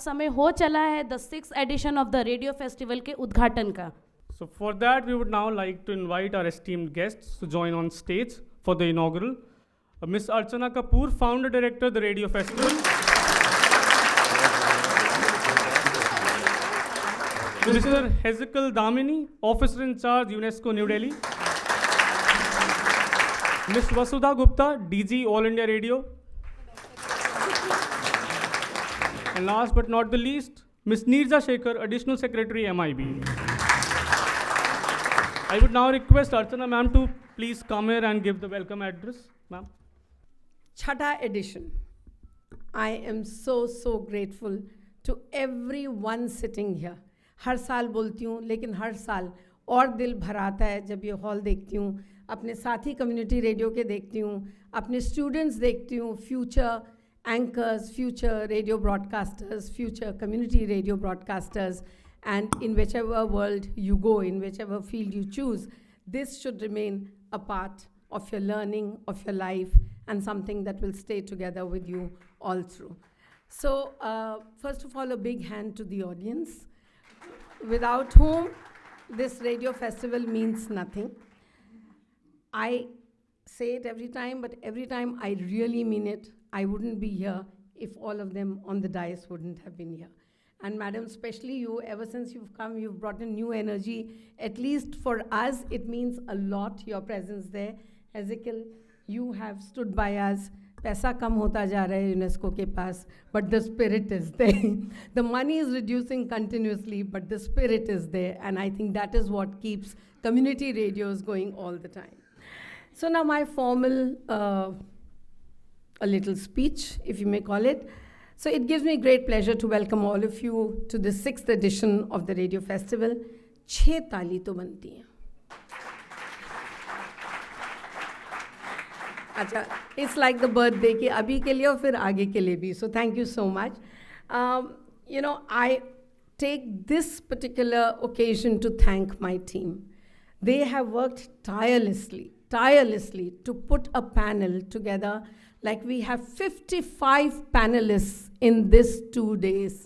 समय हो चला है the 6th edition of the Radio Festival के उद्घाटन का. So for that, we would now like to invite our esteemed guests to join on stage for the inaugural. Ms. Archana Kapoor, Founder Director, the Radio Festival. Mr. Hezekiel Dlamini, Officer in Charge, UNESCO New Delhi. Ms. Vasudha Gupta, DG, All India Radio. And last but not the least, Ms. Neerja Sekhar, Additional Secretary, MIB. I would now request Archana ma'am to please come here and give the welcome address, ma'am. Chhata edition. I am so grateful to everyone sitting here. हर साल बोलती हूँ, लेकिन हर साल और दिल भर आता है जब ये हॉल देखती हूँ, अपने साथी कम्युनिटी रेडियो के देखती हूँ, अपने स्टूडेंट्स देखती हूँ, future anchors, future radio broadcasters, future community radio broadcasters, and in whichever world you go, in whichever field you choose, this should remain a part of your learning, of your life, and something that will stay together with you all through. So, first of all, a big hand to the audience, without whom this radio festival means nothing. I say it every time, but every time I really mean it. I wouldn't be here if all of them on the dais wouldn't have been here. And madam, especially you, ever since you've come, you've brought a new energy. At least for us, it means a lot, your presence there. Hezekiel, you have stood by us. Paisa kam hota ja raha hai UNESCO ke paas, but the spirit is there. The money is reducing continuously, but the spirit is there. And I think that is what keeps community radios going all the time. So now my formal, a little speech, if you may call it. So it gives me great pleasure to welcome all of you to the 6th edition of the Radio Festival. 6 ताली तो बनती हैं. अच्छा, it's like the birthday के अभी के लिए और फिर आगे के लिए भी. So thank you so much. You know, I take this particular occasion to thank my team. They have worked tirelessly to put a panel together. Like we have 55 panelists in this 2 days.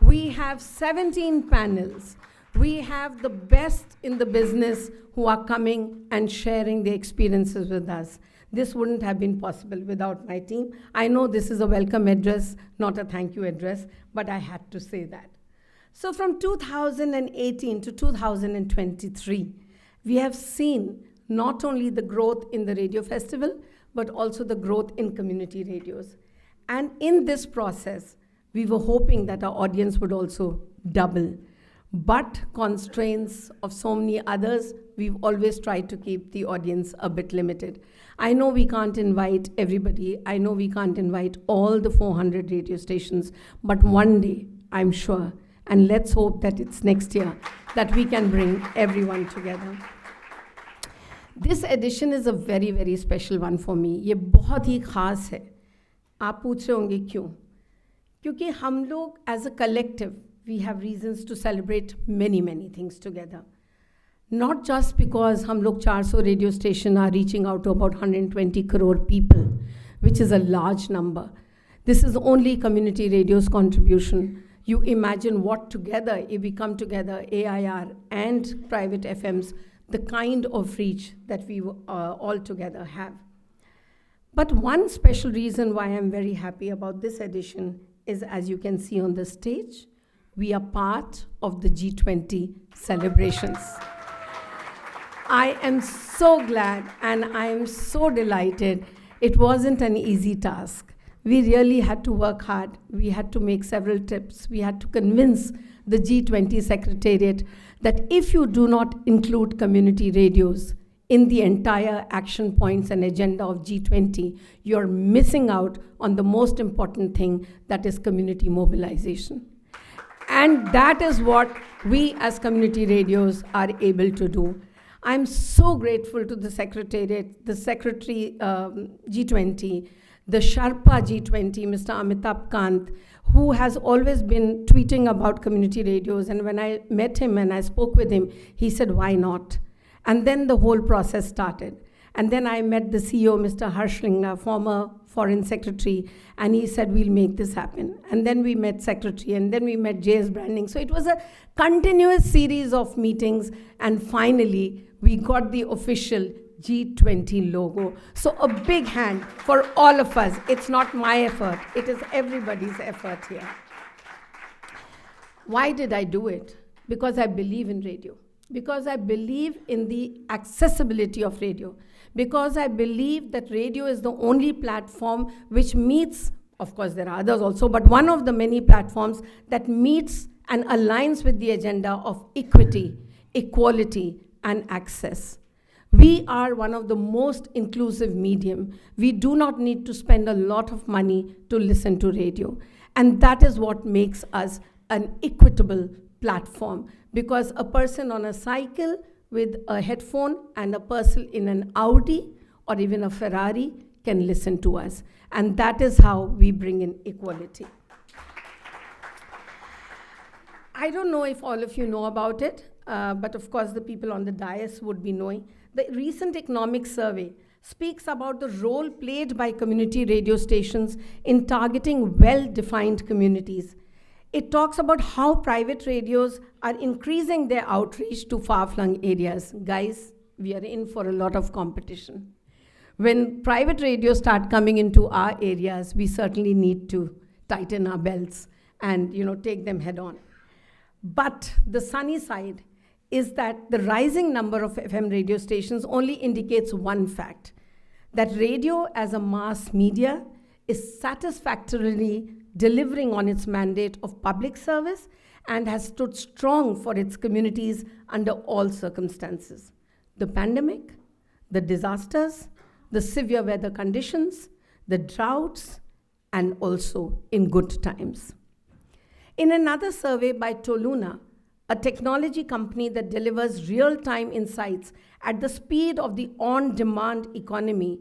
We have 17 panels. We have the best in the business who are coming and sharing their experiences with us. This wouldn't have been possible without my team. I know this is a welcome address, not a thank you address, but I had to say that. So from 2018 to 2023, we have seen not only the growth in the radio festival, but also the growth in community radios. And in this process, we were hoping that our audience would also double. But constraints of so many others, we've always tried to keep the audience a bit limited. I know we can't invite everybody. I know we can't invite all the 400 radio stations, but one day, I'm sure, and let's hope that it's next year, that we can bring everyone together. This edition is a very special one for me. ये बहुत ही खास है. आप पूछ रहे होंगे क्यों? क्योंकि हम लोग as a collective, we have reasons to celebrate many things together. Not just because हम लोग 400 radio station are reaching out to about 120 crore people, which is a large number. This is only community radio's contribution. You imagine what together, if we come together, AIR and private FMs, the kind of reach that we all together have. But one special reason why I'm very happy about this edition is, as you can see on the stage, we are part of the G20 celebrations. I am so glad and I am so delighted. It wasn't an easy task. We really had to work hard. We had to make several trips. We had to convince the G20 Secretariat that if you do not include community radios in the entire action points and agenda of G20, you're missing out on the most important thing, that is community mobilization. And that is what we as community radios are able to do. I'm so grateful to the Secretariat, the Secretary G20, the Sharpa G20, Mr. Amitabh Kant, who has always been tweeting about community radios. And when I met him and I spoke with him, he said, why not? And then the whole process started. And then I met the CEO, Mr. Harshlinga, former foreign secretary, and he said, we'll make this happen. And then we met secretary, and then we met JS Branding. So it was a continuous series of meetings, and finally, we got the official G20 logo. So a big hand for all of us. It's not my effort, it is everybody's effort here. Why did I do it? Because I believe in radio. Because I believe in the accessibility of radio. Because I believe that radio is the only platform which meets, of course there are others also, but one of the many platforms that meets and aligns with the agenda of equity, equality, and access. We are one of the most inclusive medium. We do not need to spend a lot of money to listen to radio. And that is what makes us an equitable platform, because a person on a cycle with a headphone and a person in an Audi or even a Ferrari can listen to us. And that is how we bring in equality. I don't know if all of you know about it, but of course the people on the dais would be knowing. The recent economic survey speaks about the role played by community radio stations in targeting well-defined communities. It talks about how private radios are increasing their outreach to far-flung areas. Guys, we are in for a lot of competition. When private radios start coming into our areas, we certainly need to tighten our belts and take them head on. But the sunny side is that the rising number of FM radio stations only indicates one fact, that radio as a mass media is satisfactorily delivering on its mandate of public service and has stood strong for its communities under all circumstances. The pandemic, the disasters, the severe weather conditions, the droughts, and also in good times. In another survey by Toluna, a technology company that delivers real-time insights at the speed of the on-demand economy,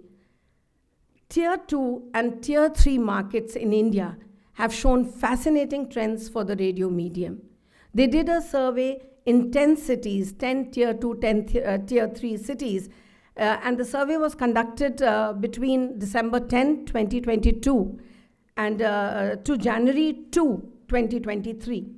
Tier 2 and Tier 3 markets in India have shown fascinating trends for the radio medium. They did a survey in 10 cities, 10 Tier 2, 10 Tier 3 cities, and the survey was conducted between December 10, 2022 and to January 2, 2023.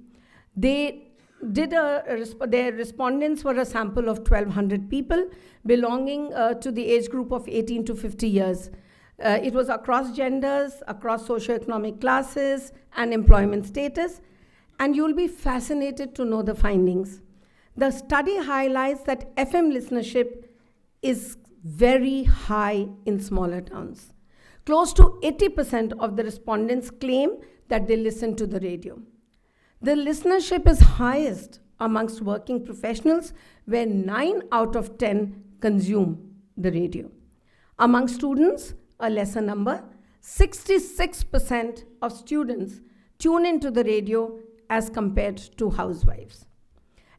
Their respondents were a sample of 1,200 people belonging to the age group of 18 to 50 years. It was across genders, across socioeconomic classes, and employment status, and you'll be fascinated to know the findings. The study highlights that FM listenership is very high in smaller towns. Close to 80% of the respondents claim that they listen to the radio. The listenership is highest amongst working professionals, where 9 out of 10 consume the radio. Among students, a lesser number, 66% of students tune into the radio as compared to housewives.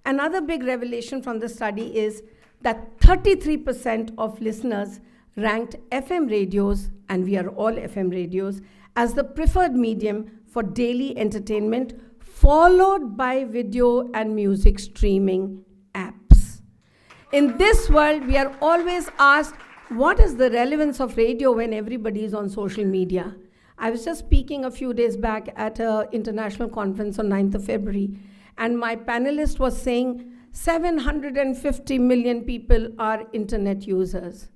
Another big revelation from the study is that 33% of listeners ranked FM radios, and we are all FM radios, as the preferred medium for daily entertainment, followed by video and music streaming apps. In this world, we are always asked, what is the relevance of radio when everybody is on social media? I was just speaking a few days back at an international conference on 9th of February, and my panelist was saying 750 million people are internet users.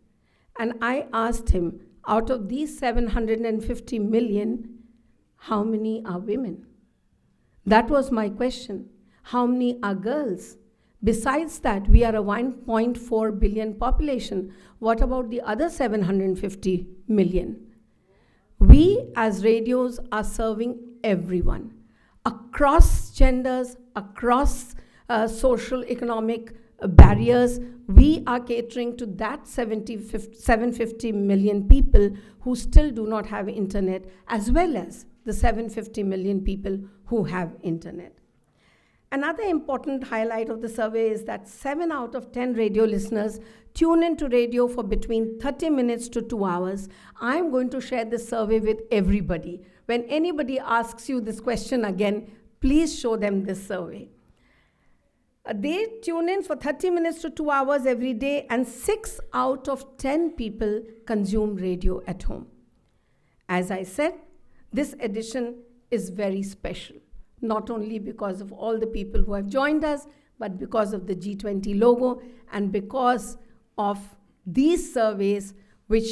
And I asked him, out of these 750 million, how many are women? That was my question. How many are girls? Besides that, we are a 1.4 billion population. What about the other 750 million? We as radios are serving everyone, across genders, across social economic barriers. We are catering to that 750 million people who still do not have internet, as well as the 750 million people who have internet. Another important highlight of the survey is that 7 out of 10 radio listeners tune into radio for between 30 minutes to 2 hours. I'm going to share this survey with everybody. When anybody asks you this question again, please show them this survey. They tune in for 30 minutes to 2 hours every day, and 6 out of 10 people consume radio at home. As I said, this edition is very special, not only because of all the people who have joined us, but because of the G20 logo and because of these surveys which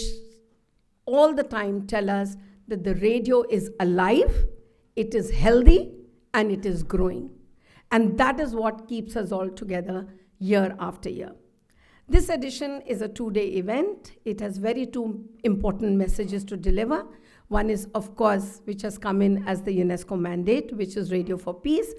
all the time tell us that the radio is alive, it is healthy, and it is growing. And that is what keeps us all together year after year. This edition is a 2-day event. It has very two important messages to deliver. One is, of course, which has come in as the UNESCO mandate, which is Radio for Peace.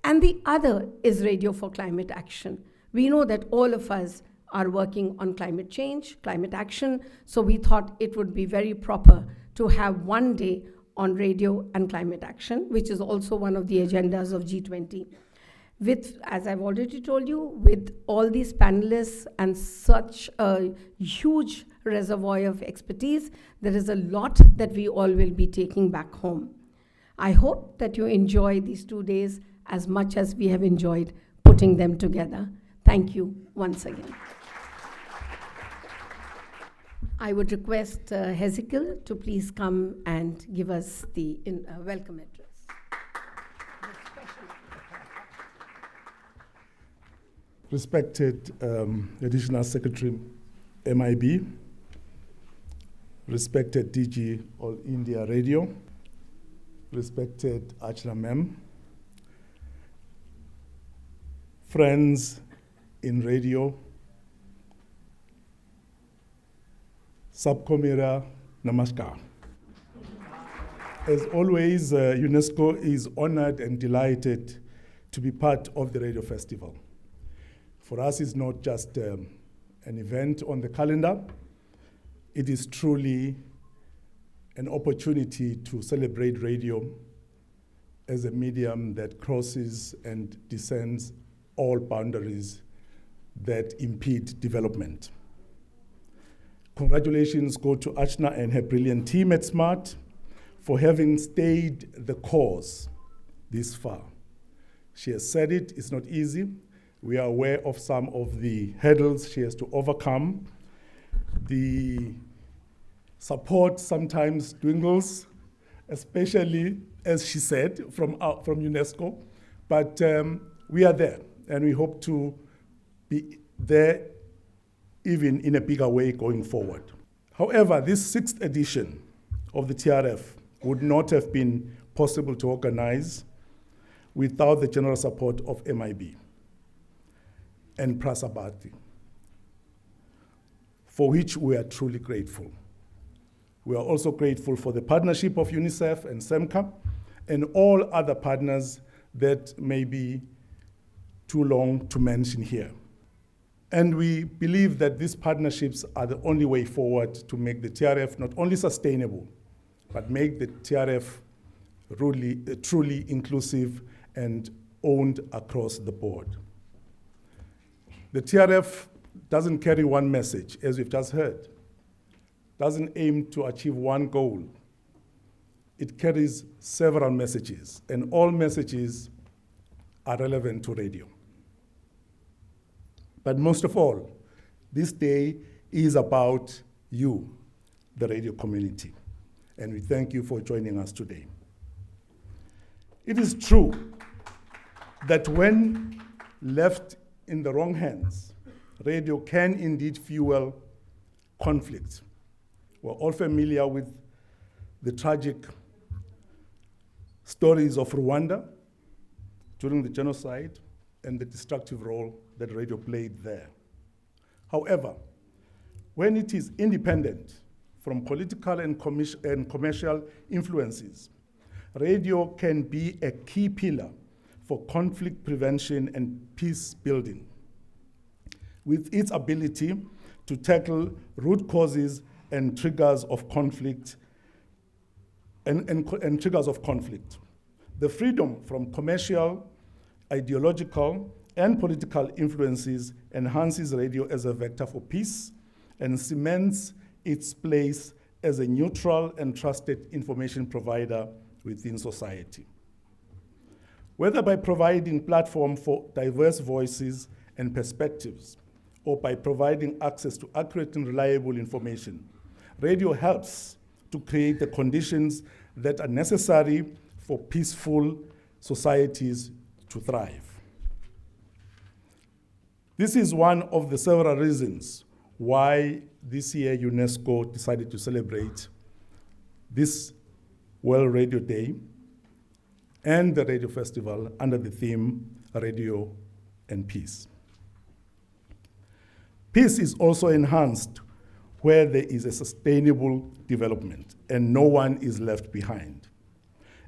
And the other is Radio for Climate Action. We know that all of us are working on climate change, climate action, so we thought it would be very proper to have one day on radio and climate action, which is also one of the agendas of G20. With, as I've already told you, with all these panelists and such a huge reservoir of expertise, there is a lot that we all will be taking back home. I hope that you enjoy these 2 days as much as we have enjoyed putting them together. Thank you once again. I would request Hezekiel to please come and give us the welcome address. Respected Additional Secretary MIB, respected DG All India Radio, respected Archana Ma'am, friends in radio, Subcommittee, Namaskar. As always, UNESCO is honored and delighted to be part of the Radio Festival. For us, it's not just an event on the calendar. It is truly an opportunity to celebrate radio as a medium that crosses and descends all boundaries that impede development. Congratulations go to Archana and her brilliant team at SMART for having stayed the course this far. She has said it, it's not easy. We are aware of some of the hurdles she has to overcome. The support sometimes dwindles, especially, as she said, from UNESCO. But we are there, and we hope to be there even in a bigger way going forward. However, this 6th edition of the TRF would not have been possible to organize without the general support of MIB and Prasabati, for which we are truly grateful. We are also grateful for the partnership of UNICEF and SEMCA and all other partners that may be too long to mention here. And we believe that these partnerships are the only way forward to make the TRF not only sustainable, but make the TRF truly inclusive and owned across the board. The TRF doesn't carry one message, as we've just heard. Doesn't aim to achieve one goal. It carries several messages, and all messages are relevant to radio. But most of all, this day is about you, the radio community, and we thank you for joining us today. It is true that when left in the wrong hands, radio can indeed fuel conflict. We're all familiar with the tragic stories of Rwanda during the genocide and the destructive role that radio played there. However, when it is independent from political and commercial influences, radio can be a key pillar for conflict prevention and peace building, with its ability to tackle root causes and triggers of conflict and triggers of conflict. The freedom from commercial, ideological, and political influences enhances radio as a vector for peace and cements its place as a neutral and trusted information provider within society. Whether by providing platform for diverse voices and perspectives, or by providing access to accurate and reliable information, radio helps to create the conditions that are necessary for peaceful societies to thrive. This is one of the several reasons why this year UNESCO decided to celebrate this World Radio Day and the Radio Festival under the theme Radio and Peace. Peace is also enhanced where there is a sustainable development and no one is left behind.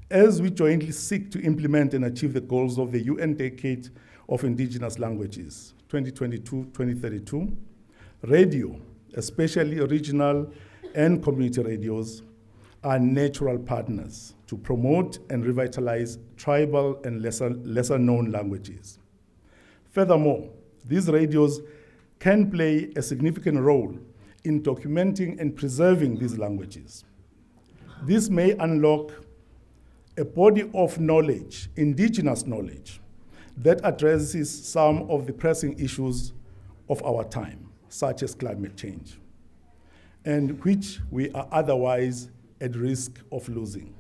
As we jointly seek to implement and achieve the goals of the UN Decade of Indigenous Languages, 2022-2032, radio, especially regional and community radios, are natural partners to promote and revitalize tribal and lesser known languages. Furthermore, these radios can play a significant role in documenting and preserving these languages. This may unlock a body of knowledge, indigenous knowledge, that addresses some of the pressing issues of our time, such as climate change, and which we are otherwise at risk of losing.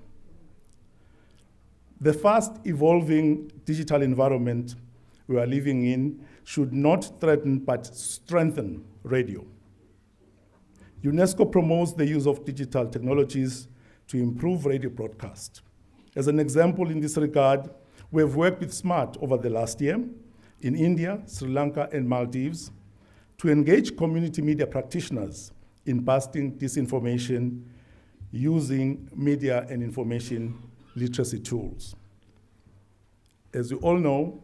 The fast evolving digital environment we are living in should not threaten but strengthen radio. UNESCO promotes the use of digital technologies to improve radio broadcast. As an example in this regard, we have worked with SMART over the last year in India, Sri Lanka, and Maldives to engage community media practitioners in busting disinformation using media and information literacy tools. As you all know,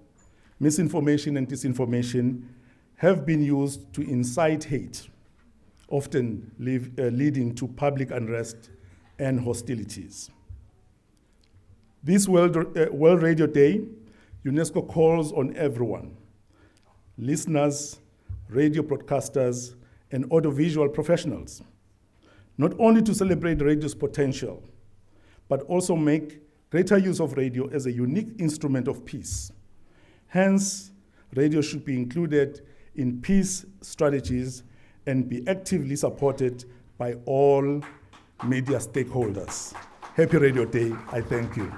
misinformation and disinformation have been used to incite hate, often leading to public unrest and hostilities. This World Radio Day, UNESCO calls on everyone, listeners, radio broadcasters, and audiovisual professionals, not only to celebrate radio's potential, but also make greater use of radio as a unique instrument of peace. Hence, radio should be included in peace strategies and be actively supported by all media stakeholders. Happy Radio Day, I thank you.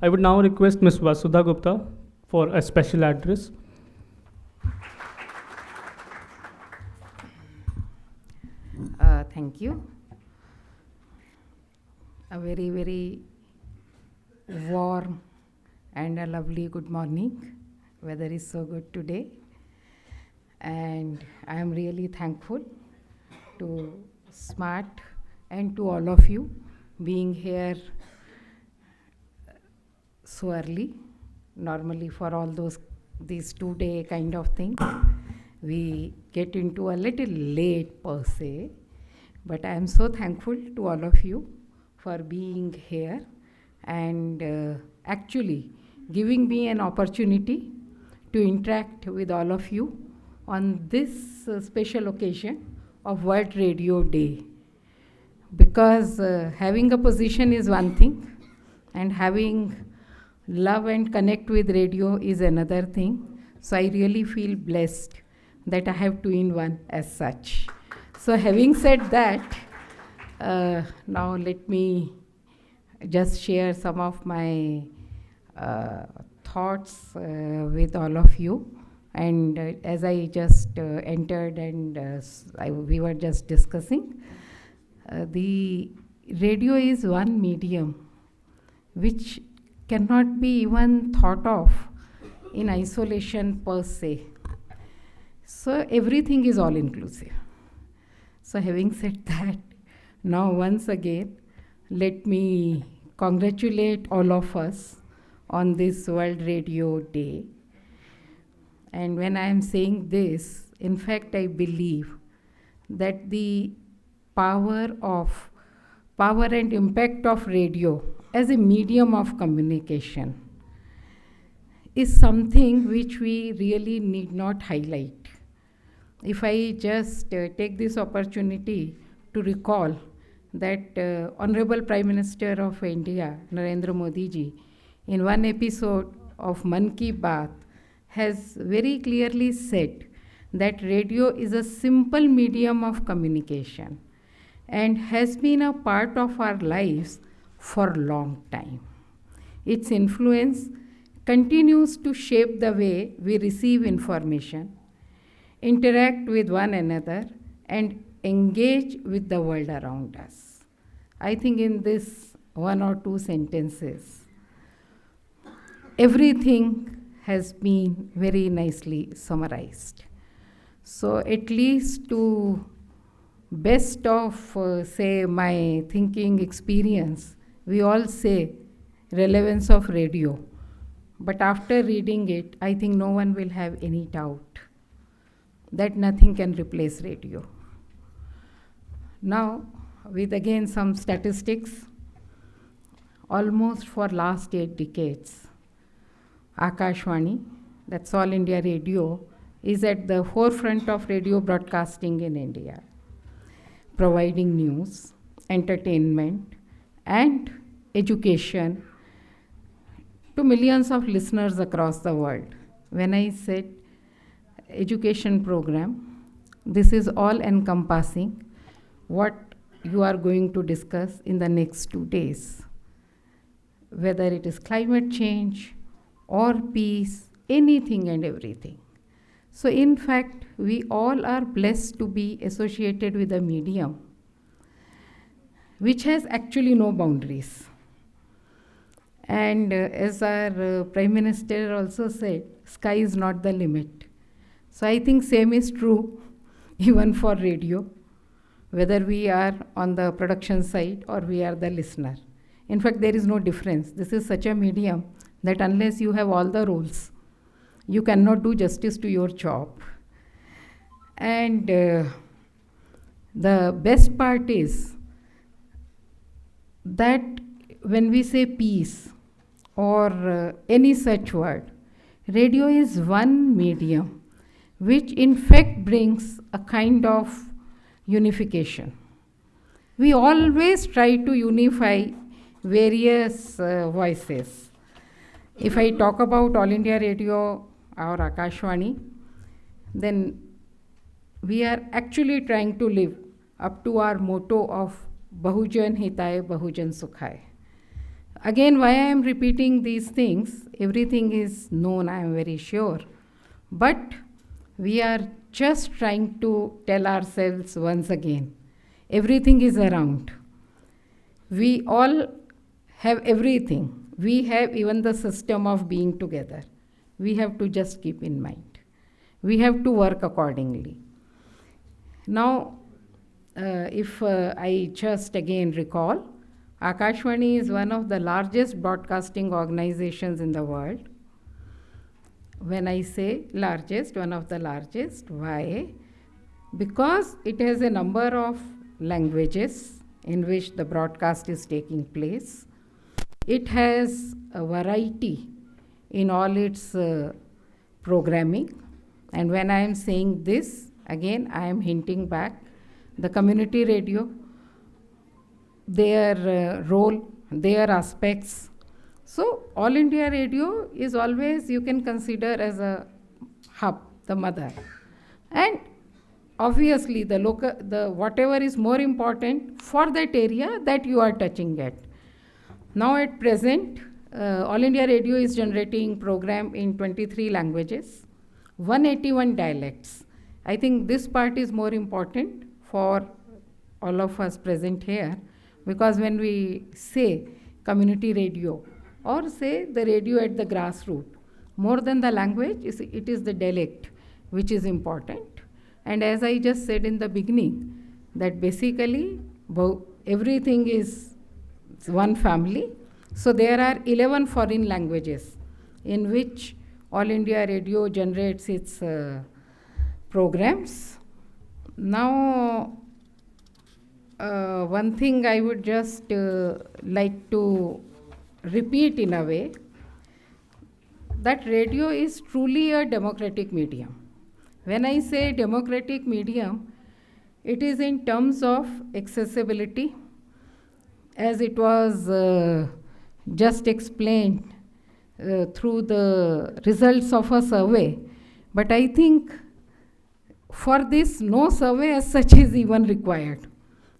I would now request Ms. Vasudha Gupta for a special address. Thank you. A very, very warm and a lovely good morning. Weather is so good today. And I am really thankful to SMART and to all of you being here so early. Normally for all these 2-day kind of thing, we get into a little late per se. But I am so thankful to all of you for being here and actually giving me an opportunity to interact with all of you on this special occasion of World Radio Day. Because having a position is one thing, and having love and connect with radio is another thing. So I really feel blessed that I have two-in-one as such. So having said that, now let me just share some of my thoughts with all of you. And as I just entered and we were just discussing, the radio is one medium which cannot be even thought of in isolation per se. So everything is all inclusive. So having said that, now once again, let me congratulate all of us on this World Radio Day. And when I am saying this, in fact, I believe that the power and impact of radio as a medium of communication is something which we really need not highlight. If I just take this opportunity to recall that Honorable Prime Minister of India, Narendra Modi ji, in one episode of Man Ki Baat, has very clearly said that radio is a simple medium of communication and has been a part of our lives for a long time. Its influence continues to shape the way we receive information, interact with one another, and engage with the world around us. I think in this one or two sentences, everything has been very nicely summarized. So at least to best of, say, my thinking experience, we all say relevance of radio. But after reading it, I think no one will have any doubt that nothing can replace radio. Now, with again some statistics, almost for last 8 decades, Akashvani, that's All India Radio, is at the forefront of radio broadcasting in India, providing news, entertainment, and education to millions of listeners across the world. When I said education program, this is all encompassing what you are going to discuss in the next 2 days, whether it is climate change or peace, anything and everything. So in fact, we all are blessed to be associated with a medium which has actually no boundaries. And as our Prime Minister also said, sky is not the limit. So I think same is true even for radio, whether we are on the production side or we are the listener. In fact, there is no difference. This is such a medium that unless you have all the roles, you cannot do justice to your job. And the best part is that when we say peace or any such word, radio is one medium which in fact brings a kind of unification. We always try to unify various voices. If I talk about All India Radio or Akashvani, then we are actually trying to live up to our motto of Bahujan Hitaye, Bahujan Sukhaye. Again, why I am repeating these things, everything is known, I am very sure. But we are just trying to tell ourselves once again, everything is around. We all have everything. We have even the system of being together. We have to just keep in mind. We have to work accordingly. Now, if I just again recall, Akashvani is one of the largest broadcasting organizations in the world. When I say largest, one of the largest, why? Because it has a number of languages in which the broadcast is taking place. It has a variety in all its programming. And when I am saying this, again, I am hinting back, the community radio, their role, their aspects. So All India Radio is always, you can consider as a hub, the mother. And obviously the whatever is more important for that area that you are touching at. Now at present, All India Radio is generating program in 23 languages, 181 dialects. I think this part is more important for all of us present here, because when we say community radio or say the radio at the grassroots, more than the language, it is the dialect which is important. And as I just said in the beginning, that basically everything is one family. So there are 11 foreign languages in which All India Radio generates its programs. Now, one thing I would just like to repeat in a way, that radio is truly a democratic medium. When I say democratic medium, It is in terms of accessibility, as it was just explained through the results of a survey. But I think for this, no survey as such is even required,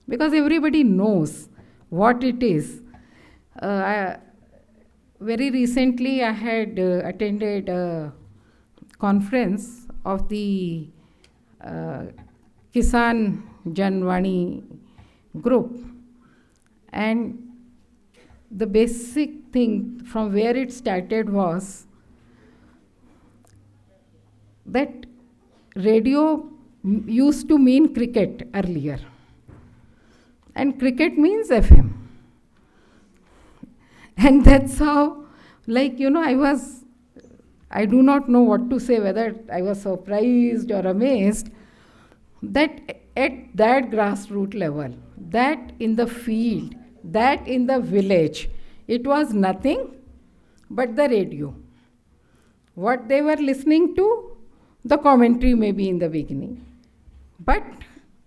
because everybody knows what it is. Very recently, I had attended a conference of the Kisan Janvani group, and the basic thing from where it started was that radio used to mean cricket earlier, and cricket means FM. And that's how, like, I do not know what to say, whether I was surprised or amazed, that at that grassroots level, that in the field, that in the village, it was nothing but the radio. What they were listening to, the commentary maybe in the beginning, but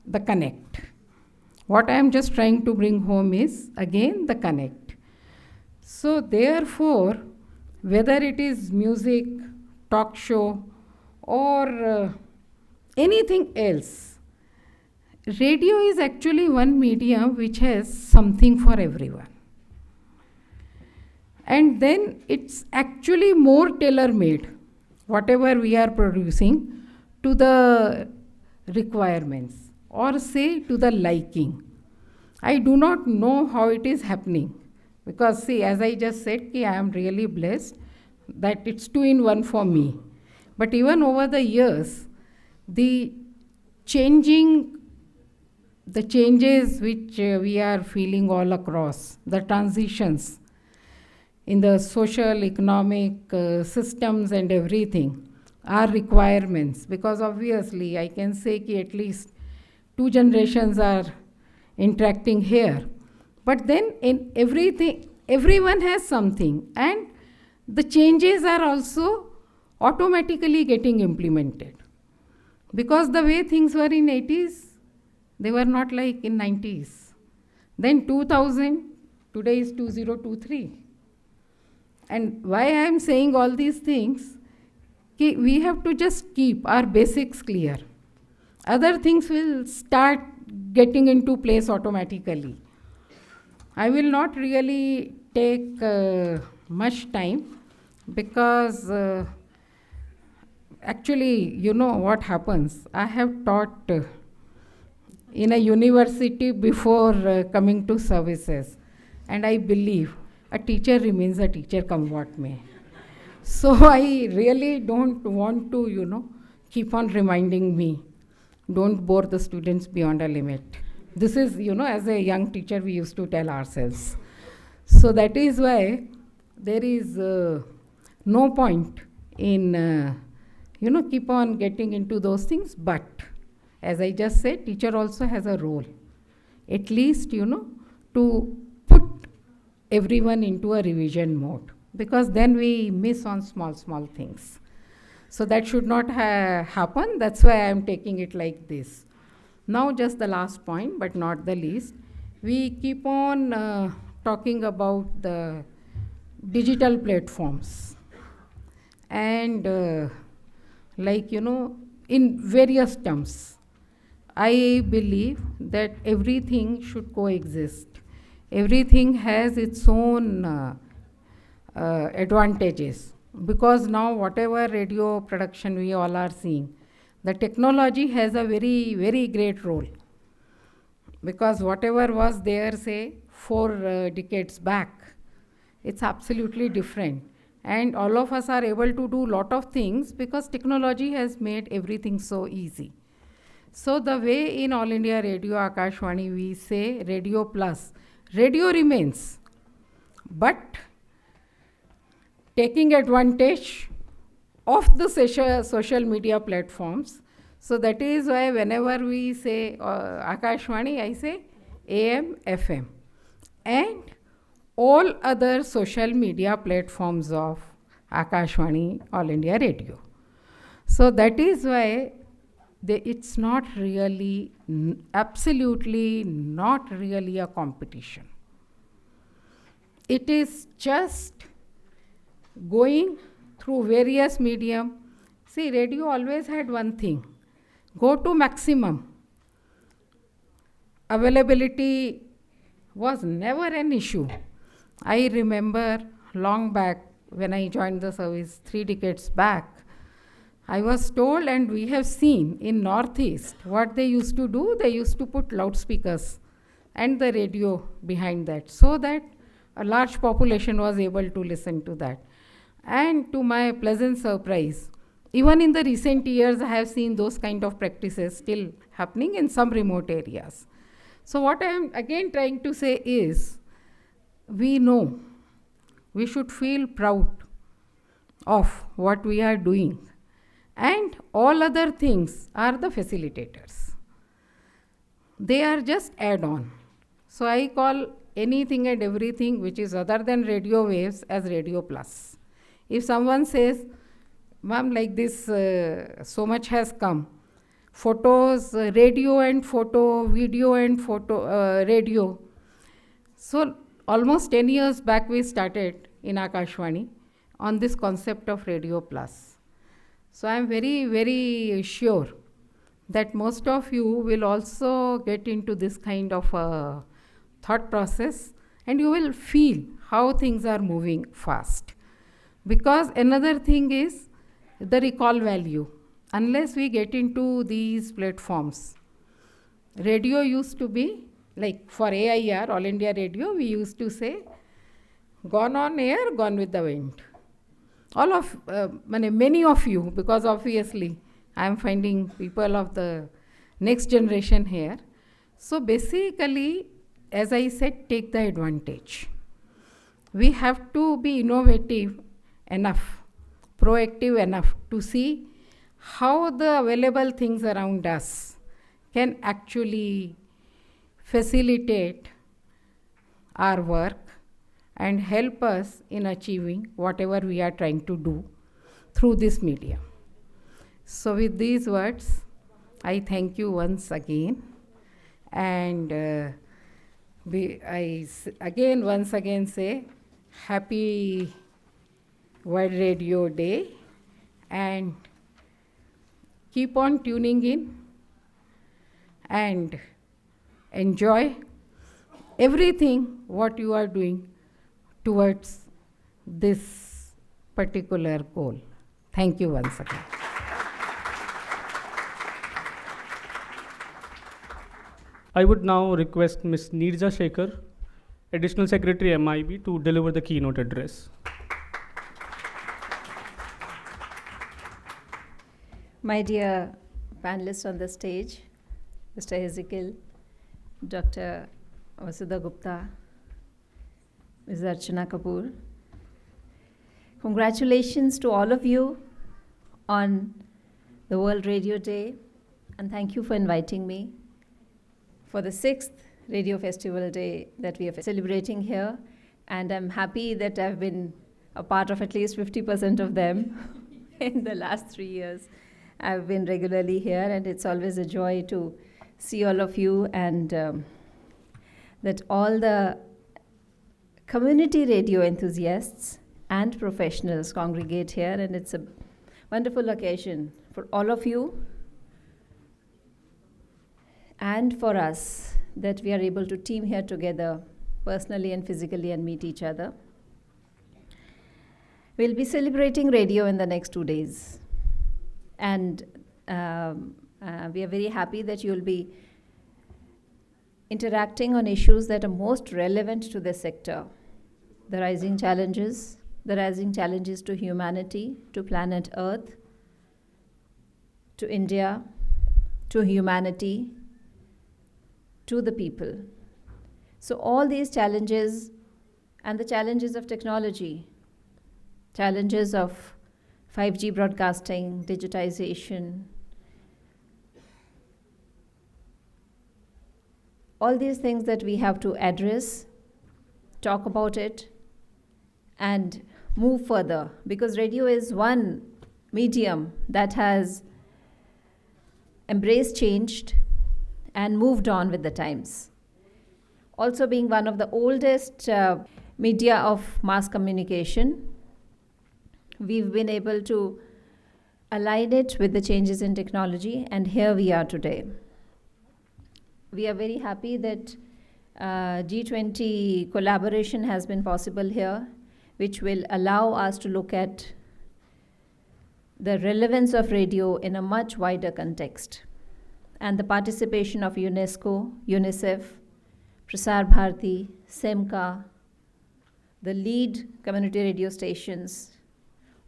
the connect. What I am just trying to bring home is, again, the connect. So therefore, whether it is music, talk show, or anything else, radio is actually one medium which has something for everyone. And then it's actually more tailor-made, whatever we are producing, to the requirements, or say to the liking. I do not know how it is happening, because see, as I just said, I am really blessed that it's 2-in-1 for me. But even over the years, the changes which we are feeling all across, the transitions in the social, economic systems and everything are requirements, because obviously I can say at least 2 generations are interacting here. But then in everything, everyone has something, and the changes are also automatically getting implemented. Because the way things were in 80s, they were not like in 90s. Then 2000, today is 2023. And why I am saying all these things, we have to just keep our basics clear. Other things will start getting into place automatically. I will not really take much time, because actually, what happens? I have taught in a university before coming to services, and I believe a teacher remains a teacher, come what may. So I really don't want to, keep on reminding me, don't bore the students beyond a limit. This is, as a young teacher, we used to tell ourselves. So that is why there is no point in, keep on getting into those things. But as I just said, teacher also has a role, at least, to put everyone into a revision mode, because then we miss on small things. So that should not happen. That's why I am taking it like this. Now just the last point, but not the least. We keep on talking about the digital platforms. And in various terms, I believe that everything should coexist. Everything has its own advantages, because now whatever radio production we all are seeing, the technology has a very, very great role. Because whatever was there, say, 4 decades back, it's absolutely different. And all of us are able to do a lot of things because technology has made everything so easy. So the way in All India Radio, Akashvani, we say radio plus, radio remains, but taking advantage of the social media platforms. So that is why whenever we say Akashvani, I say AM, FM, and all other social media platforms of Akashvani, All India Radio. So that is why it's not really, absolutely not really a competition. It is just going through various medium. See, radio always had one thing: go to maximum. Availability was never an issue. I remember long back when I joined the service 3 decades back, I was told, and we have seen in Northeast, what they used to do, they used to put loudspeakers and the radio behind that, so that a large population was able to listen to that. And to my pleasant surprise, even in the recent years, I have seen those kind of practices still happening in some remote areas. So what I am again trying to say is, we know we should feel proud of what we are doing, and all other things are the facilitators. They are just add-on. So I call anything and everything which is other than radio waves as radio plus. If someone says, ma'am, like this, so much has come, photos, radio and photo, video and photo, radio. So almost 10 years back we started in Akashvani on this concept of radio plus. So I am very, very sure that most of you will also get into this kind of a thought process, and you will feel how things are moving fast. Because another thing is the recall value. Unless we get into these platforms, radio used to be, like for AIR, All India Radio, we used to say, gone on air, gone with the wind. All of, many of you, because obviously I am finding people of the next generation here. So basically, as I said, take the advantage. We have to be innovative enough, proactive enough to see how the available things around us can actually facilitate our work and help us in achieving whatever we are trying to do through this medium. So with these words, I thank you once again, and once again say Happy World Radio Day, and keep on tuning in and enjoy everything what you are doing towards this particular goal. Thank you once again. I would now request Ms. Neerja Sekhar, Additional Secretary MIB, to deliver the keynote address. My dear panelists on the stage, Mr. Hezekiel, Dr. Vasudha Gupta, Ms. Archana Kapoor, congratulations to all of you on the World Radio Day, and thank you for inviting me for the 6th Radio Festival Day that we are celebrating here. And I'm happy that I've been a part of at least 50% of them in the last 3 years. I've been regularly here, and it's always a joy to see all of you, and that all the community radio enthusiasts and professionals congregate here, and it's a wonderful occasion for all of you and for us that we are able to team here together personally and physically and meet each other. We'll be celebrating radio in the next 2 days. And we are very happy that you'll be interacting on issues that are most relevant to the sector. The rising challenges to humanity, to planet Earth, to India, to humanity, to the people. So all these challenges, and the challenges of technology, challenges of 5G broadcasting, digitization, all these things that we have to address, talk about it, and move further, because radio is one medium that has embraced change and moved on with the times. Also being one of the oldest media of mass communication, we've been able to align it with the changes in technology, and here we are today. We are very happy that G20 collaboration has been possible here, which will allow us to look at the relevance of radio in a much wider context, and the participation of UNESCO, UNICEF, Prasar Bharati, SEMCA, the lead community radio stations,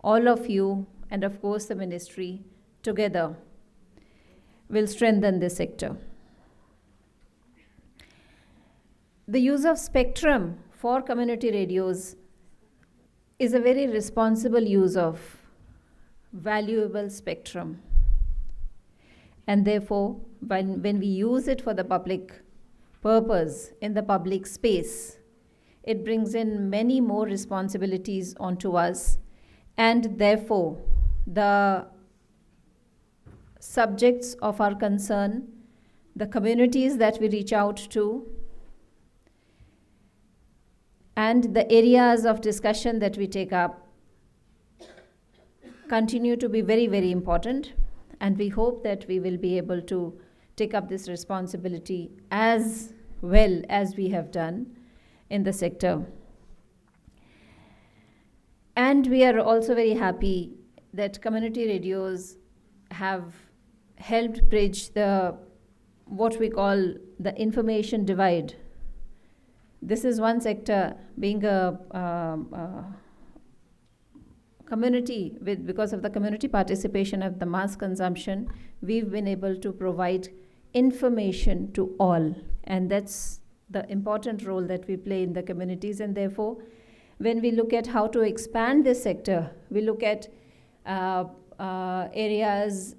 all of you, and of course the ministry, together will strengthen this sector. The use of spectrum for community radios is a very responsible use of valuable spectrum. And therefore, when we use it for the public purpose in the public space, it brings in many more responsibilities onto us, and therefore the subjects of our concern, the communities that we reach out to, and the areas of discussion that we take up continue to be very, very important, and we hope that we will be able to take up this responsibility as well as we have done in the sector. And we are also very happy that community radios have helped bridge the what we call the information divide. This is one sector, being a community, because of the community participation of the mass consumption, we've been able to provide information to all, and that's the important role that we play in the communities. And therefore, when we look at how to expand this sector, we look at areas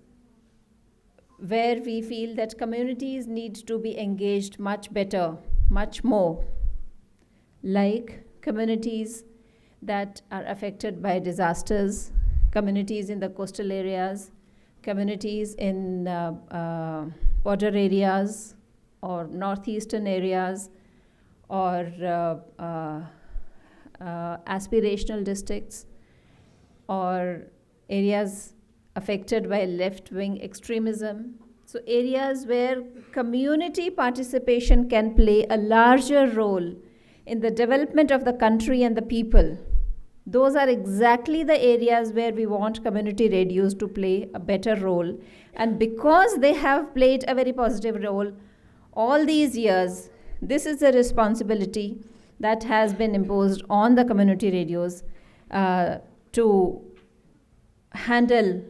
where we feel that communities need to be engaged much better, much more, like communities that are affected by disasters, communities in the coastal areas, communities in border areas or northeastern areas, or aspirational districts, or areas affected by left-wing extremism. So areas where community participation can play a larger role in the development of the country and the people. Those are exactly the areas where we want community radios to play a better role. And because they have played a very positive role all these years, this is a responsibility that has been imposed on the community radios to handle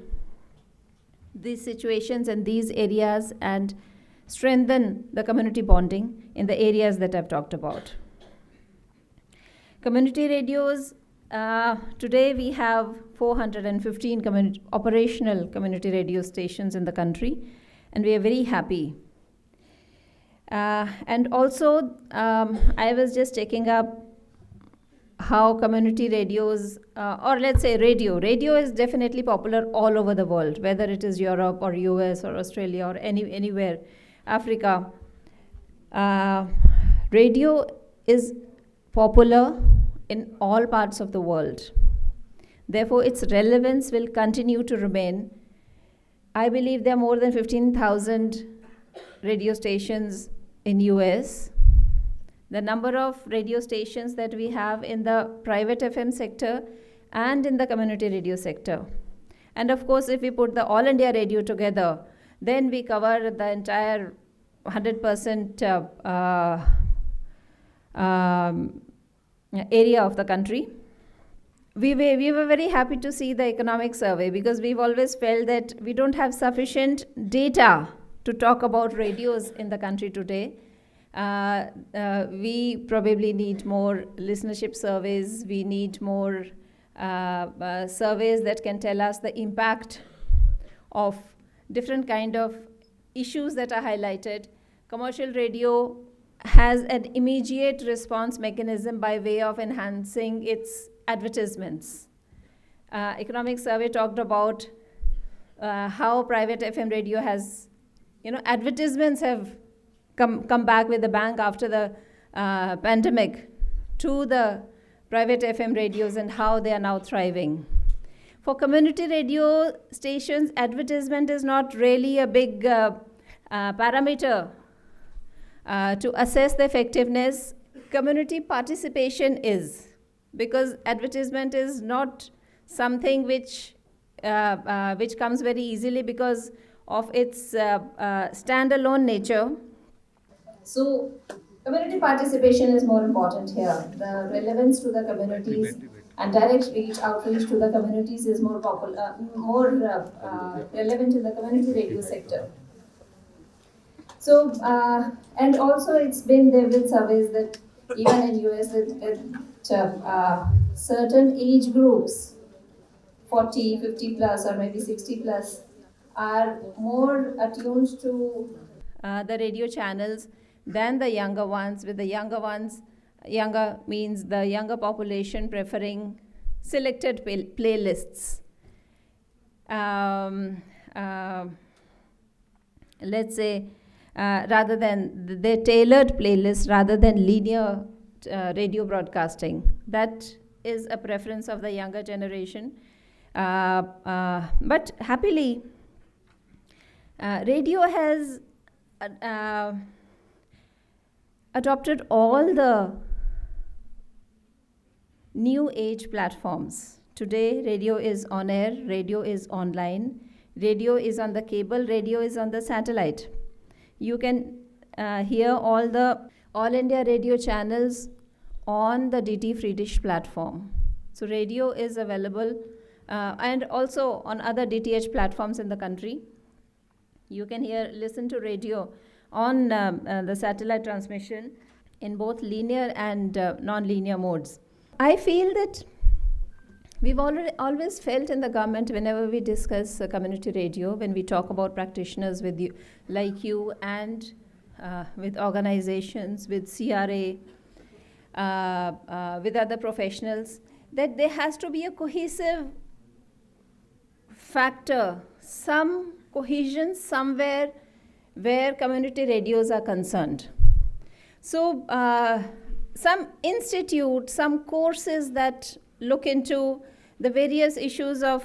these situations and these areas and strengthen the community bonding in the areas that I've talked about. Community radios, today we have 415 operational community radio stations in the country, and we are very happy. And also, I was just checking up how community radios, or let's say radio is definitely popular all over the world, whether it is Europe or US or Australia or anywhere, Africa. Radio is popular in all parts of the world. Therefore, its relevance will continue to remain. I believe there are more than 15,000 radio stations in US. The number of radio stations that we have in the private FM sector and in the community radio sector. And of course, if we put the All India Radio together, then we cover the entire 100% area of the country. We were very happy to see the economic survey, because we've always felt that we don't have sufficient data to talk about radios in the country today. We probably need more listenership surveys. We need more surveys that can tell us the impact of different kind of issues that are highlighted. Commercial radio has an immediate response mechanism by way of enhancing its advertisements. Economic survey talked about how private FM radio has advertisements have come back with a bang after the pandemic to the private FM radios and how they are now thriving. For community radio stations, advertisement is not really a big parameter to assess the effectiveness. Community participation is, because advertisement is not something which comes very easily because of its standalone nature. So community participation is more important here. The relevance to the communities and direct outreach to the communities is more relevant in the community radio sector. So, and also there have been surveys that even in US that certain age groups, 40, 50 plus or maybe 60 plus, are more attuned to the radio channels than the younger ones. With the younger ones, younger means the younger population preferring selected playlists. Let's say, rather than their tailored playlists, rather than linear radio broadcasting. That is a preference of the younger generation. But happily, radio has adopted all the new age platforms. Today, radio is on air, radio is online, radio is on the cable, radio is on the satellite. You can hear all India radio channels on the DT Free Dish platform. So radio is available and also on other DTH platforms in the country. You can listen to radio on the satellite transmission in both linear and non-linear modes. I feel that we've always felt in the government, whenever we discuss community radio, when we talk about practitioners with you, like you, and with organizations, with CRA, with other professionals, that there has to be a cohesive factor, some cohesion somewhere where community radios are concerned. So some institute, some courses that look into the various issues of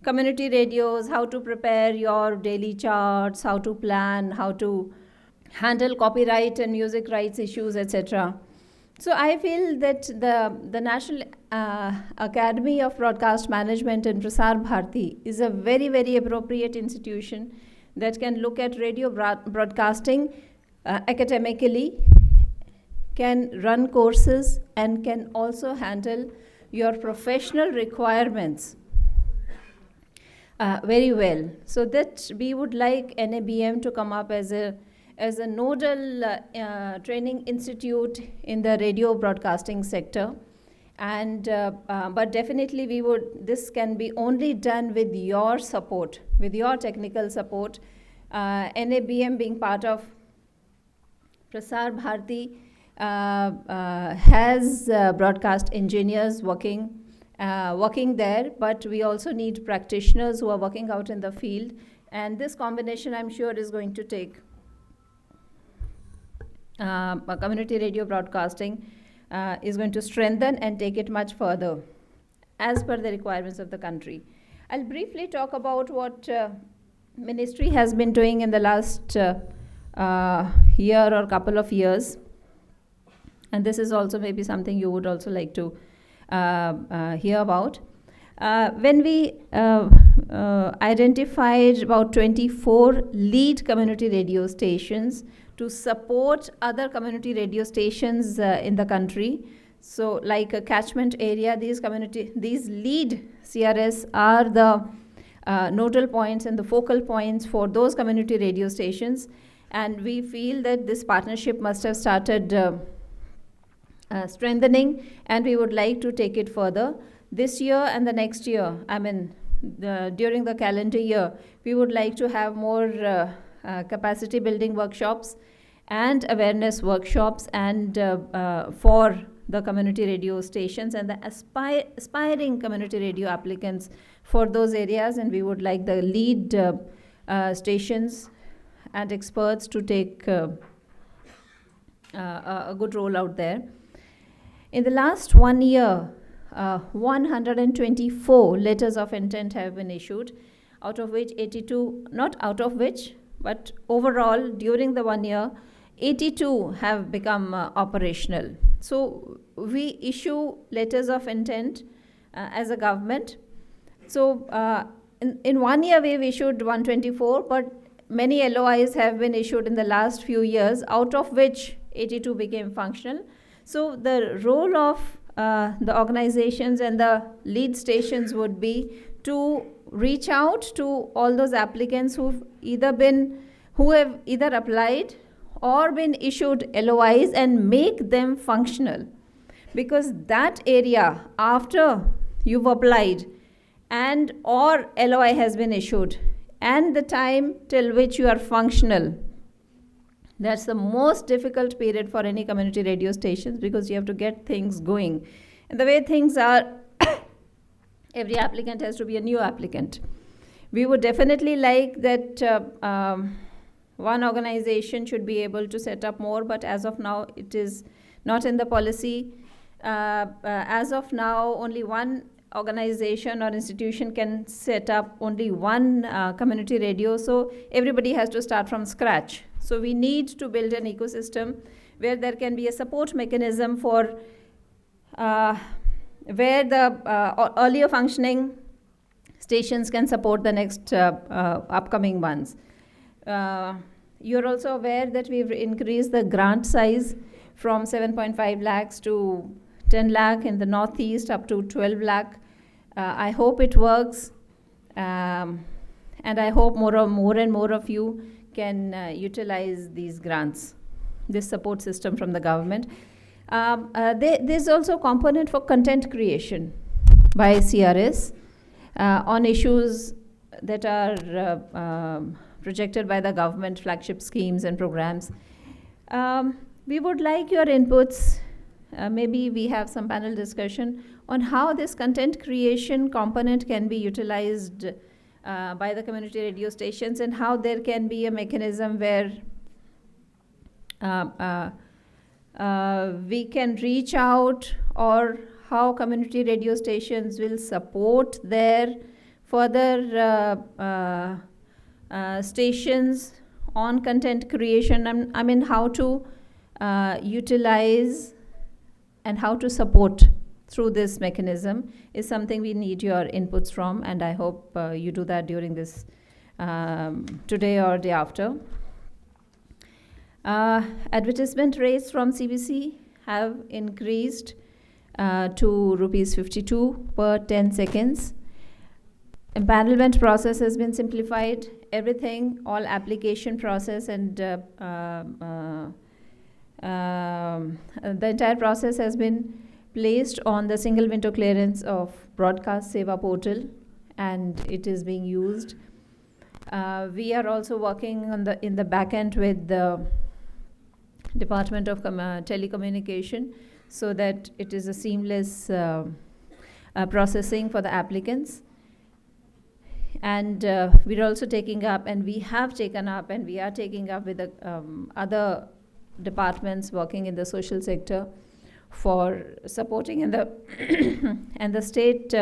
community radios, how to prepare your daily charts, how to plan, how to handle copyright and music rights issues, etc. So I feel that the National Academy of Broadcast Management and Prasar Bharati is a very, very appropriate institution that can look at radio broadcasting academically, can run courses, and can also handle your professional requirements very well. So that we would like NABM to come up as a nodal training institute in the radio broadcasting sector. And but definitely this can be only done with your support, with your technical support. NABM being part of Prasar Bharati has broadcast engineers working there, but we also need practitioners who are working out in the field. And this combination, I'm sure, is going to take community radio broadcasting is going to strengthen and take it much further as per the requirements of the country. I'll briefly talk about what ministry has been doing in the last year or couple of years. And this is also maybe something you would also like to hear about. When we identified about 24 lead community radio stations to support other community radio stations in the country. So like a catchment area, these lead CRS are the nodal points and the focal points for those community radio stations. And we feel that this partnership must have started strengthening, and we would like to take it further. This year and the next year, during the calendar year, we would like to have more capacity building workshops and awareness workshops and for the community radio stations and the aspiring community radio applicants for those areas. And we would like the lead stations and experts to take a good role out there. In the last 1 year, 124 letters of intent have been issued, out of which 82, not out of which, but overall during the 1 year, 82 have become operational. So we issue letters of intent as a government. So in 1 year we've issued 124, but many LOIs have been issued in the last few years, out of which 82 became functional. So the role of the organizations and the lead stations would be to reach out to all those applicants who have either applied or been issued LOIs and make them functional. Because that area, after you've applied and or LOI has been issued, and the time till which you are functional, that's the most difficult period for any community radio stations, because you have to get things going. And the way things are, every applicant has to be a new applicant. We would definitely like that one organization should be able to set up more, but as of now, it is not in the policy. As of now, only one organization or institution can set up only one community radio, so everybody has to start from scratch. So we need to build an ecosystem where there can be a support mechanism for where the earlier functioning stations can support the next upcoming ones. You're also aware that we've increased the grant size from 7.5 lakhs to 10 lakh in the Northeast, up to 12 lakh. I hope it works, and I hope more and more of you can utilize these grants, this support system from the government. There's also a component for content creation by CRS on issues that are projected by the government, flagship schemes and programs. We would like your inputs. Maybe we have some panel discussion on how this content creation component can be utilized by the community radio stations, and how there can be a mechanism where we can reach out, or how community radio stations will support their further stations on content creation. I mean, how to utilize and how to support through this mechanism is something we need your inputs from, and I hope you do that during this today or day after. Advertisement rates from CBC have increased to rupees 52 per 10 seconds. Empanelment process has been simplified. Everything, all application process and the entire process has been placed on the single window clearance of Broadcast Seva portal, and it is being used. We are also working on in the back end with the Department of Telecommunication, so that it is a seamless processing for the applicants. And we're also taking up, and we have taken up, and we are taking up with the other departments working in the social sector for supporting in the and the state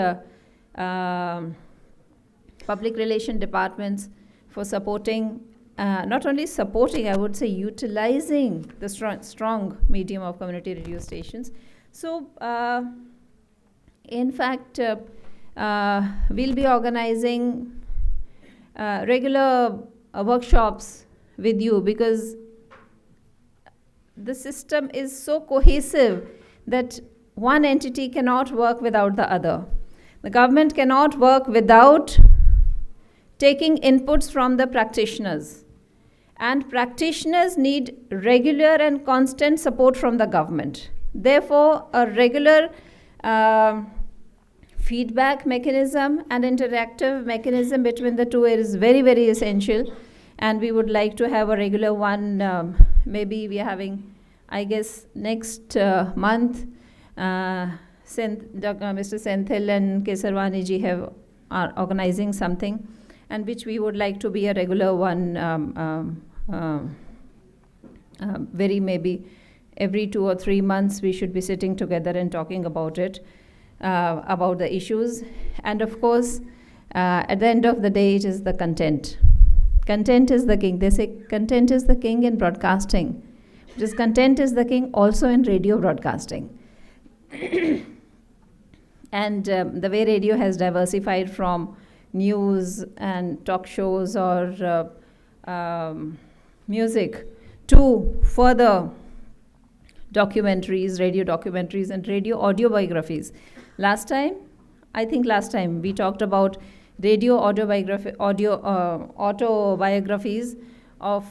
public relation departments for supporting, not only supporting, I would say utilizing the strong medium of community radio stations. So in fact, we'll be organizing regular workshops with you, because the system is so cohesive that one entity cannot work without the other. The government cannot work without taking inputs from the practitioners. And practitioners need regular and constant support from the government. Therefore, a regular feedback mechanism and interactive mechanism between the two is very, very essential. And we would like to have a regular one. Maybe we are having, I guess, next month, Mr. Senthil and Kesarwani ji are organizing something. and which we would like to be a regular one, very maybe every 2 or 3 months we should be sitting together and talking about it, about the issues. And of course, at the end of the day, it is the content. Content is the king. They say content is the king in broadcasting. This content is the king also in radio broadcasting. And the way radio has diversified from news and talk shows or music to further documentaries, radio documentaries, and radio audio biographies. Last time we talked about radio autobiographies of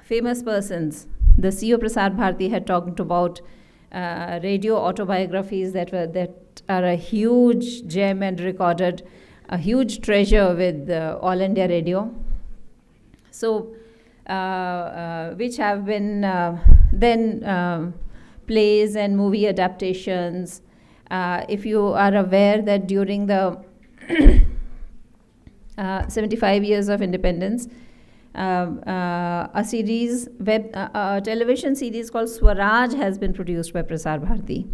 famous persons. The CEO Prasar Bharati had talked about radio autobiographies that are a huge gem and recorded, a huge treasure with All India Radio. So, which have been then plays and movie adaptations. If you are aware that during the 75 years of independence, a series, a television series called Swaraj has been produced by Prasar Bharati,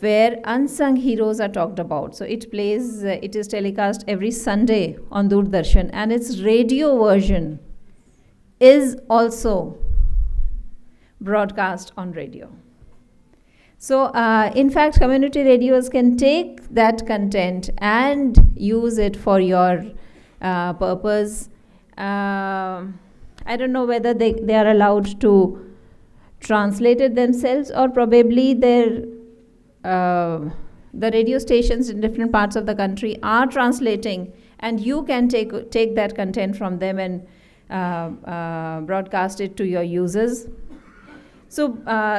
where unsung heroes are talked about. So it is telecast every Sunday on Doordarshan, and its radio version is also broadcast on radio. So, in fact, community radios can take that content and use it for your purpose. I don't know whether they are allowed to translate it themselves, or probably the radio stations in different parts of the country are translating, and you can take that content from them and broadcast it to your users. So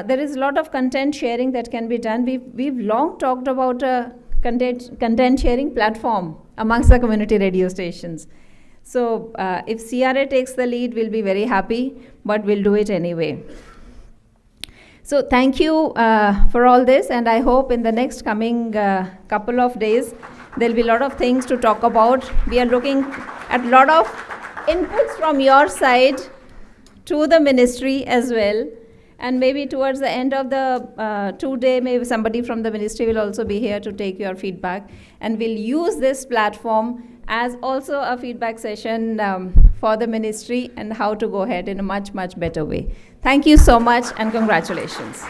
there is a lot of content sharing that can be done. We've long talked about a content sharing platform amongst the community radio stations. So if CRA takes the lead, we'll be very happy, but we'll do it anyway. So thank you for all this, and I hope in the next coming couple of days, there'll be a lot of things to talk about. We are looking at a lot of inputs from your side to the ministry as well. And maybe towards the end of the 2-day, maybe somebody from the ministry will also be here to take your feedback. And we'll use this platform as also a feedback session for the ministry and how to go ahead in a much, much better way. Thank you so much, and congratulations.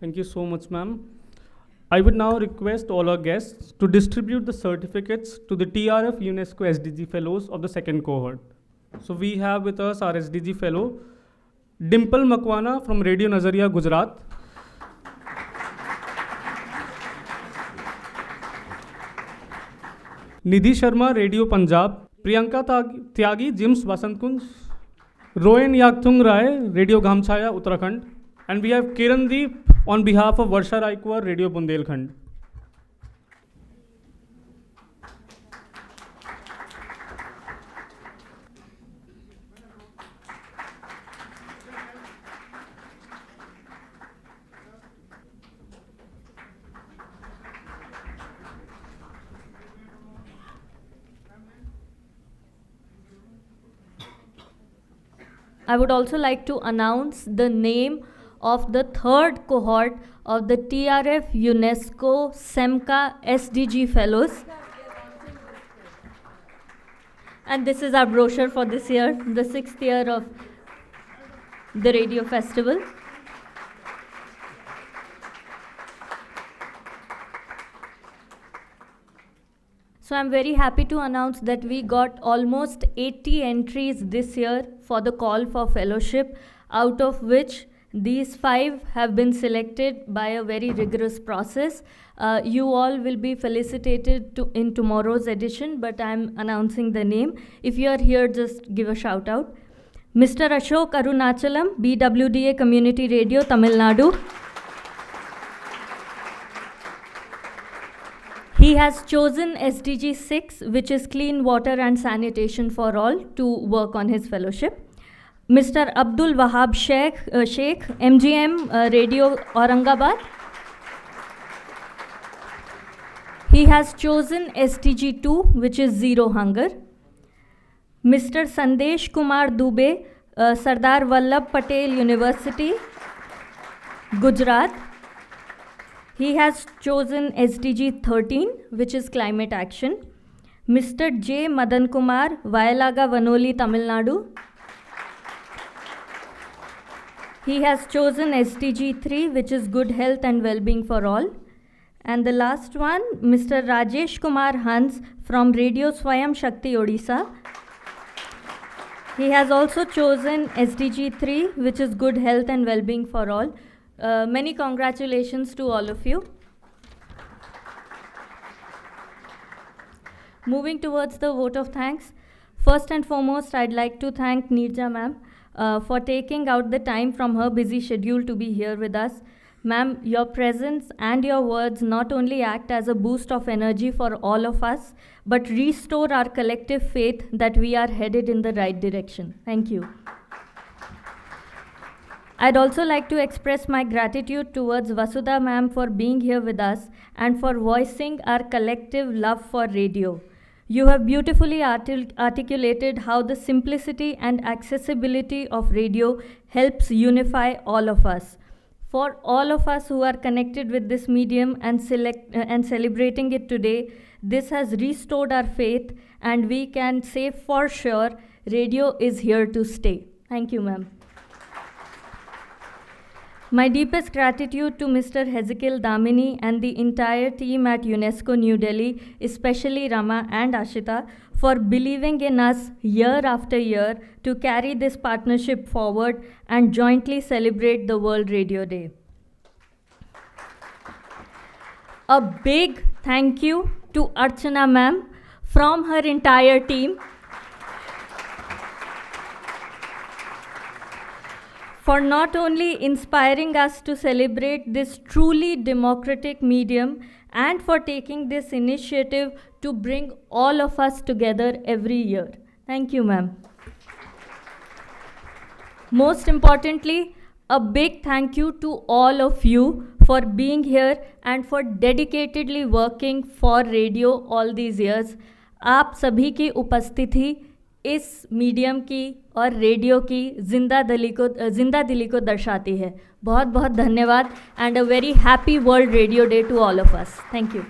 Thank you so much, ma'am. I would now request all our guests to distribute the certificates to the TRF UNESCO SDG Fellows of the second cohort. So we have with us our SDG Fellow, Dimple Makwana from Radio Nazariya, Gujarat. Nidhi Sharma, Radio Punjab. Priyanka Tyagi, Jims Vasantkunj. Rohan Yakthung Rai, Radio Ghamchaya, Uttarakhand. And we have Kirandeep on behalf of Varsha Raikwar, Radio Bundelkhand. I would also like to announce the name of the third cohort of the TRF UNESCO SEMCA SDG Fellows. And this is our brochure for this year, the 6th year of the Radio Festival. So I'm very happy to announce that we got almost 80 entries this year for the call for fellowship, out of which these 5 have been selected by a very rigorous process. You all will be felicitated in tomorrow's edition, but I'm announcing the name. If you are here, just give a shout out. Mr. Ashok Arunachalam, BWDA Community Radio, Tamil Nadu. He has chosen SDG 6, which is clean water and sanitation for all, to work on his fellowship. Mr. Abdul Wahab Sheikh, MGM Radio Aurangabad. He has chosen SDG 2, which is zero hunger. Mr. Sandesh Kumar Dubey, Sardar Vallabh Patel University, Gujarat. He has chosen SDG 13, which is climate action. Mr. J. Madan Kumar, Vayalaga Vanoli, Tamil Nadu. He has chosen SDG 3, which is good health and well-being for all. And the last one, Mr. Rajesh Kumar Hans from Radio Swayam Shakti, Odisha. He has also chosen SDG 3, which is good health and well-being for all. Many congratulations to all of you. Moving towards the vote of thanks, first and foremost, I'd like to thank Neerja ma'am for taking out the time from her busy schedule to be here with us. Ma'am, your presence and your words not only act as a boost of energy for all of us, but restore our collective faith that we are headed in the right direction. Thank you. I'd also like to express my gratitude towards Vasudha ma'am for being here with us and for voicing our collective love for radio. You have beautifully articulated how the simplicity and accessibility of radio helps unify all of us. For all of us who are connected with this medium and celebrating it today, this has restored our faith, and we can say for sure radio is here to stay. Thank you, ma'am. My deepest gratitude to Mr. Hezekiel Dlamini and the entire team at UNESCO New Delhi, especially Rama and Ashita, for believing in us year after year to carry this partnership forward and jointly celebrate the World Radio Day. A big thank you to Archana ma'am from her entire team for not only inspiring us to celebrate this truly democratic medium and for taking this initiative to bring all of us together every year. Thank you, ma'am. Most importantly, a big thank you to all of you for being here and for dedicatedly working for radio all these years. आप सभी की उपस्थिति इस medium की और radio की जिंदा दिली को दर्शाती है. बहुत बहुत धन्यवाद and a very happy World Radio Day to all of us. Thank you.